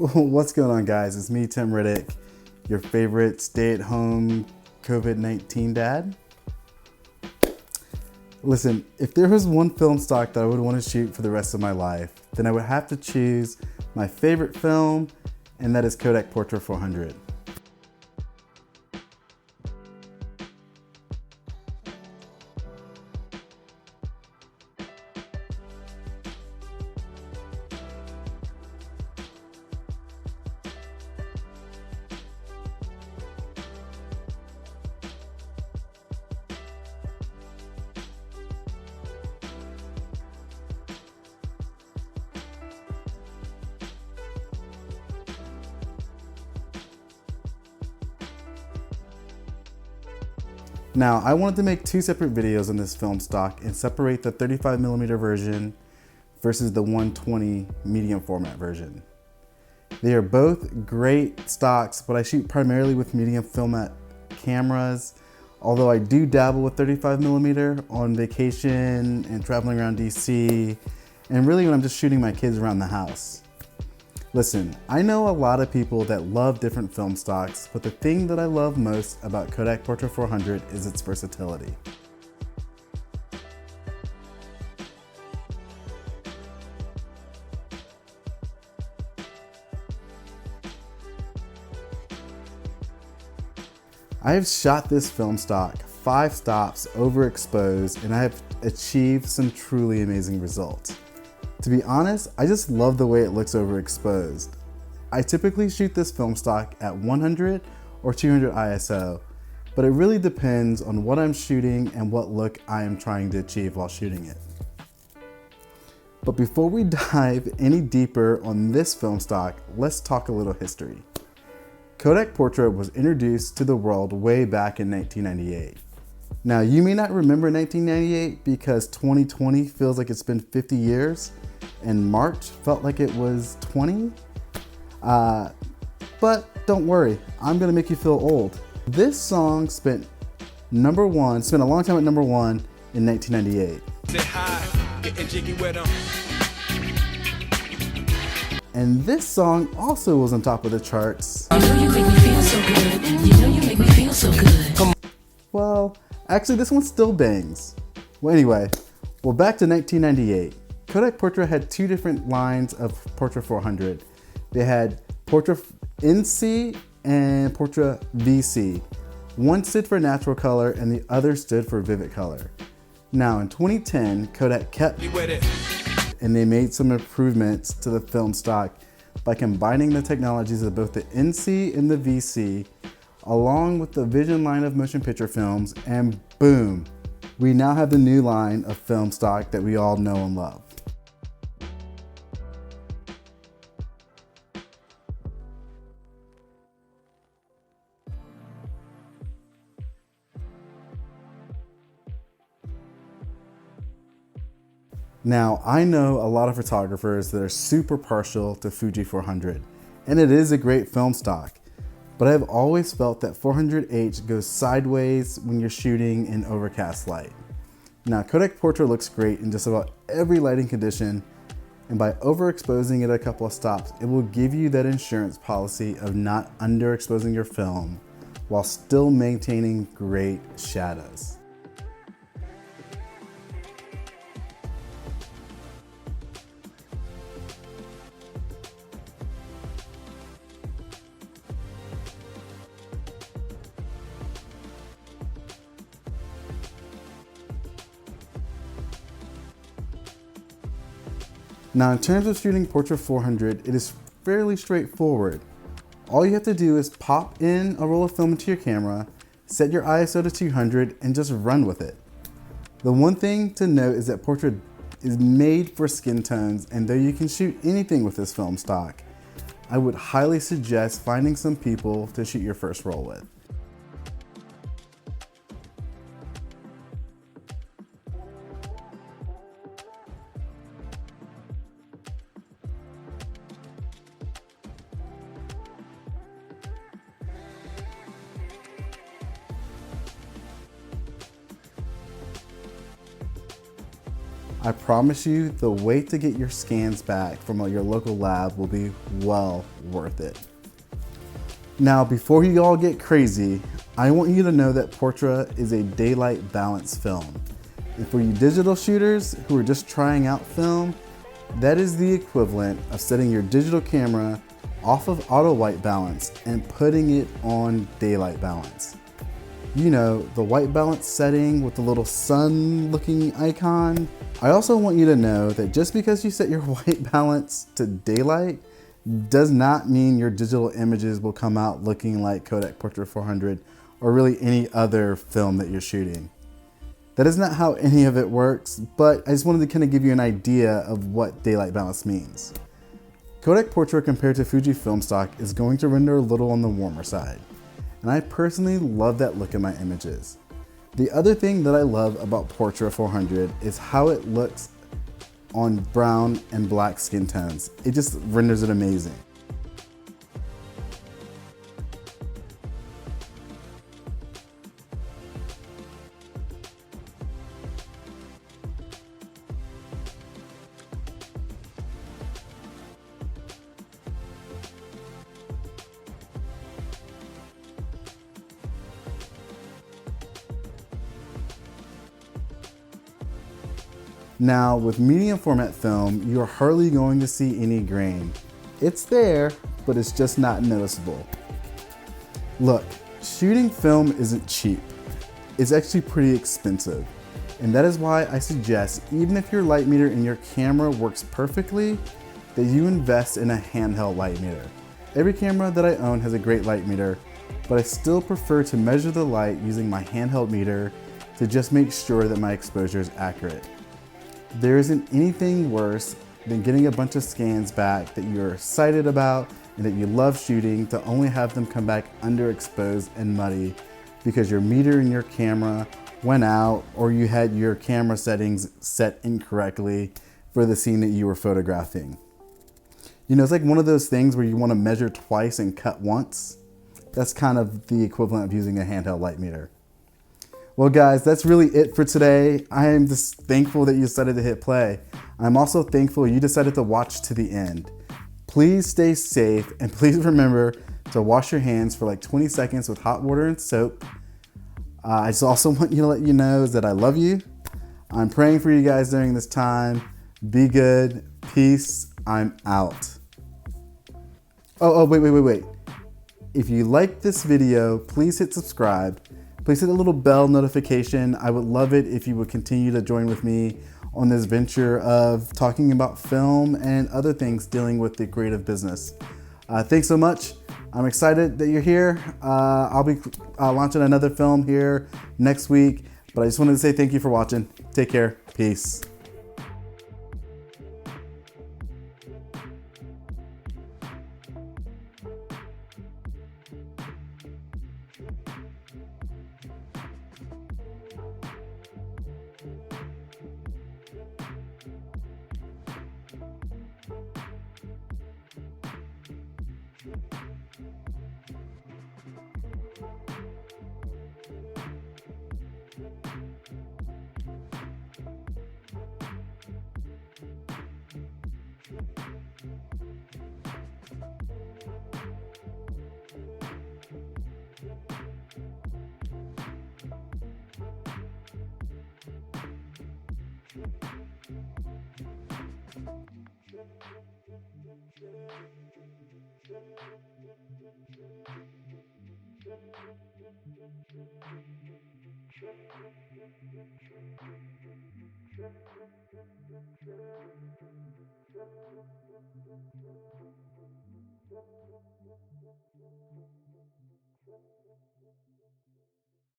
What's going on, guys? It's me, Tim Riddick, your favorite stay-at-home COVID-19 dad. Listen, if there was one film stock that I would want to shoot for the rest of my life, then I would have to choose my favorite film, and that is Kodak Portra 400. Now, I wanted to make two separate videos on this film stock and separate the 35mm version versus the 120 medium format version. They are both great stocks, but I shoot primarily with medium format cameras, although I do dabble with 35mm on vacation and traveling around DC, and really when I'm just shooting my kids around the house. Listen, I know a lot of people that love different film stocks, but the thing that I love most about Kodak Portra 400 is its versatility. I have shot this film stock 5 stops overexposed, and I have achieved some truly amazing results. To be honest, I just love the way it looks overexposed. I typically shoot this film stock at 100 or 200 ISO, but it really depends on what I'm shooting and what look I am trying to achieve while shooting it. But before we dive any deeper on this film stock, let's talk a little history. Kodak Portra was introduced to the world way back in 1998. Now, you may not remember 1998 because 2020 feels like it's been 50 years, and March felt like it was 20. But don't worry, I'm gonna make you feel old. This song spent a long time at number 1 in 1998. And this song also was on top of the charts. You know you make me feel so good. You know you make me feel so good. Well, actually this one still bangs. Well, anyway, back to 1998. Kodak Portra had 2 different lines of Portra 400. They had Portra NC and Portra VC. One stood for natural color and the other stood for vivid color. Now in 2010, Kodak kept and they made some improvements to the film stock by combining the technologies of both the NC and the VC along with the Vision line of motion picture films, and boom, we now have the new line of film stock that we all know and love. Now, I know a lot of photographers that are super partial to Fuji 400, and it is a great film stock, but I've always felt that 400H goes sideways when you're shooting in overcast light. Now, Kodak Portra looks great in just about every lighting condition, and by overexposing it a couple of stops, it will give you that insurance policy of not underexposing your film while still maintaining great shadows. Now, in terms of shooting Portra 400, it is fairly straightforward. All you have to do is pop in a roll of film into your camera, set your ISO to 200, and just run with it. The one thing to note is that Portra is made for skin tones, and though you can shoot anything with this film stock, I would highly suggest finding some people to shoot your first roll with. I promise you the wait to get your scans back from your local lab will be well worth it. Now, before you all get crazy, I want you to know that Portra is a daylight balance film. And for you digital shooters who are just trying out film, that is the equivalent of setting your digital camera off of auto white balance and putting it on daylight balance. You know, the white balance setting with the little sun looking icon. I also want you to know that just because you set your white balance to daylight does not mean your digital images will come out looking like Kodak Portra 400 or really any other film that you're shooting. That is not how any of it works, but I just wanted to kind of give you an idea of what daylight balance means. Kodak Portra compared to Fuji film stock is going to render a little on the warmer side, and I personally love that look in my images. The other thing that I love about Portra 400 is how it looks on brown and black skin tones. It just renders it amazing. Now, with medium format film, you're hardly going to see any grain. It's there, but it's just not noticeable. Look, shooting film isn't cheap. It's actually pretty expensive. And that is why I suggest, even if your light meter in your camera works perfectly, that you invest in a handheld light meter. Every camera that I own has a great light meter, but I still prefer to measure the light using my handheld meter to just make sure that my exposure is accurate. There isn't anything worse than getting a bunch of scans back that you're excited about and that you love shooting to only have them come back underexposed and muddy because your meter in your camera went out or you had your camera settings set incorrectly for the scene that you were photographing. You know, it's like one of those things where you want to measure twice and cut once. That's kind of the equivalent of using a handheld light meter. Well guys, that's really it for today. I am just thankful that you decided to hit play. I'm also thankful you decided to watch to the end. Please stay safe and please remember to wash your hands for like 20 seconds with hot water and soap. I just also want you to let you know that I love you. I'm praying for you guys during this time. Be good. Peace. I'm out. Wait. If you like this video, please hit subscribe. Please hit the little bell notification. I would love it if you would continue to join with me on this venture of talking about film and other things dealing with the creative business. Thanks so much. I'm excited that you're here. I'll be launching another film here next week, but I just wanted to say thank you for watching. Take care. Peace.